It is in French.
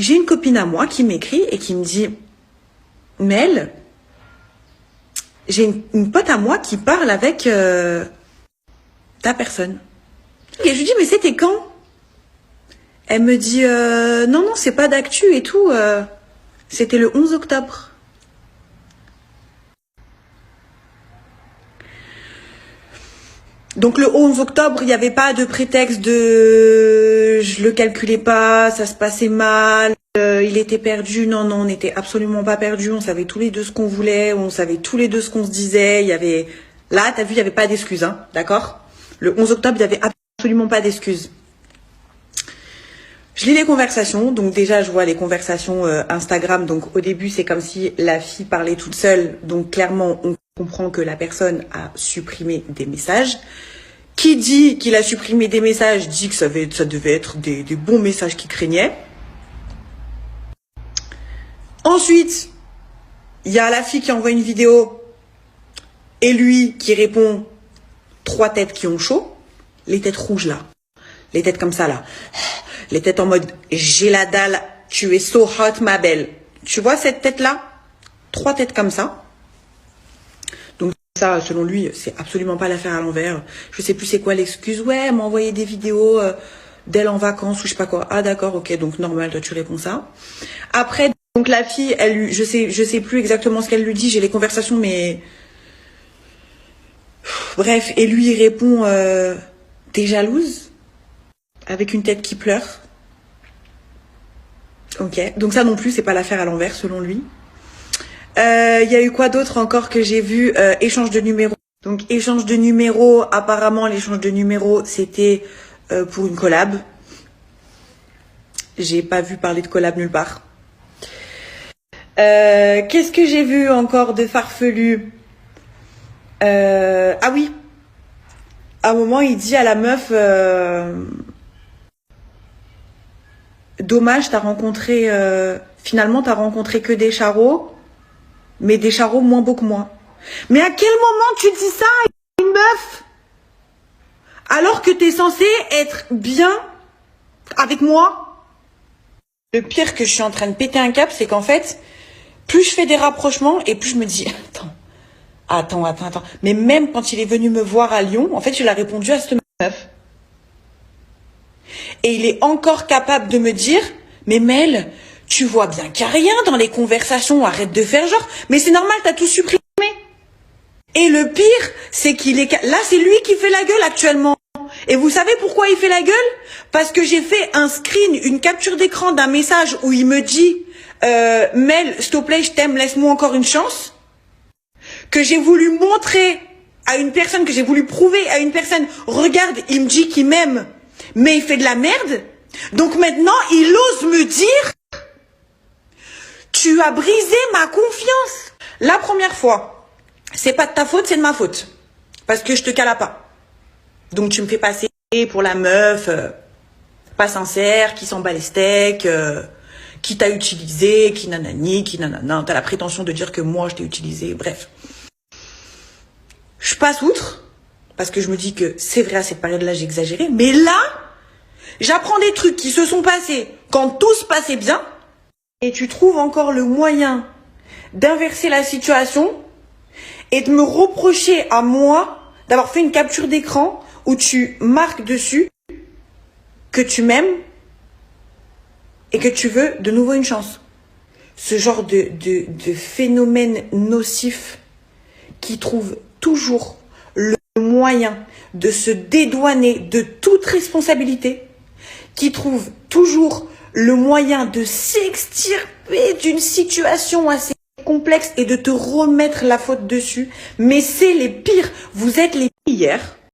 j'ai une copine à moi qui m'écrit et qui me dit « Mel, j'ai une pote à moi qui parle avec ta personne. » Et je lui dis « Mais c'était quand ?» Elle me dit « Non, non, c'est pas d'actu et tout. C'était le 11 octobre. » Donc le 11 octobre, il n'y avait pas de prétexte de je le calculais pas, ça se passait mal, il était perdu. Non, non, on n'était absolument pas perdu. On savait tous les deux ce qu'on voulait, on savait tous les deux ce qu'on se disait. Il y avait là, t'as vu, il n'y avait pas d'excuses, hein, d'accord? Le 11 octobre, il n'y avait absolument pas d'excuses. Je lis les conversations, donc déjà je vois les conversations Instagram. Donc au début, c'est comme si la fille parlait toute seule. Donc clairement, on comprend que la personne a supprimé des messages. Qui dit qu'il a supprimé des messages dit que ça devait être des bons messages qu'il craignait. Ensuite, il y a la fille qui envoie une vidéo et lui qui répond 3 têtes qui ont chaud. Les têtes rouges là. Les têtes comme ça là. Les têtes en mode j'ai la dalle, tu es so hot ma belle. Tu vois cette tête là? 3 têtes comme ça. Donc ça, selon lui, c'est absolument pas l'affaire à l'envers. Je sais plus c'est quoi l'excuse. Ouais, elle m'a envoyé des vidéos d'elle en vacances ou je sais pas quoi. Ah d'accord, ok, donc normal, toi tu réponds ça. Après, donc la fille, elle, je sais plus exactement ce qu'elle lui dit. J'ai les conversations, mais bref. Et lui, il répond t'es jalouse? Avec une tête qui pleure. Ok, donc ça non plus, c'est pas l'affaire à l'envers, selon lui. Il y a eu quoi d'autre encore que j'ai vu? Échange de numéros. Donc échange de numéros, apparemment l'échange de numéros, c'était pour une collab. J'ai pas vu parler de collab nulle part. Qu'est-ce que j'ai vu encore de farfelu? Ah oui, à un moment il dit à la meuf... Dommage, finalement, t'as rencontré que des charros, mais des charros moins beaux que moi. Mais à quel moment tu dis ça à une meuf? Alors que t'es censé être bien avec moi? Le pire que je suis en train de péter un cap, c'est qu'en fait, plus je fais des rapprochements et plus je me dis, attends. Mais même quand il est venu me voir à Lyon, en fait, il a répondu à cette meuf. Et il est encore capable de me dire, mais Mel, tu vois bien qu'il n'y a rien dans les conversations, arrête de faire genre. Mais c'est normal, t'as tout supprimé. Et le pire, c'est là, c'est lui qui fait la gueule actuellement. Et vous savez pourquoi il fait la gueule? Parce que j'ai fait un screen, une capture d'écran d'un message où il me dit, Mel, s'il te plaît, je t'aime, laisse-moi encore une chance. Que j'ai voulu montrer à une personne, que j'ai voulu prouver à une personne, regarde, il me dit qu'il m'aime. Mais il fait de la merde. Donc maintenant, il ose me dire tu as brisé ma confiance. La première fois, c'est pas de ta faute, c'est de ma faute. Parce que je te cala pas. Donc tu me fais passer pour la meuf pas sincère, qui s'en bat les steaks, qui t'a utilisé, qui nanani, qui nanana. T'as la prétention de dire que moi je t'ai utilisé, bref. Je passe outre. Parce que je me dis que c'est vrai, à cette période-là, j'ai exagéré. Mais là, j'apprends des trucs qui se sont passés quand tout se passait bien. Et tu trouves encore le moyen d'inverser la situation et de me reprocher à moi d'avoir fait une capture d'écran où tu marques dessus que tu m'aimes et que tu veux de nouveau une chance. Ce genre de phénomène nocif qui trouve toujours le moyen de se dédouaner de toute responsabilité, qui trouve toujours le moyen de s'extirper d'une situation assez complexe et de te remettre la faute dessus. Mais c'est les pires. Vous êtes les pires. Hier,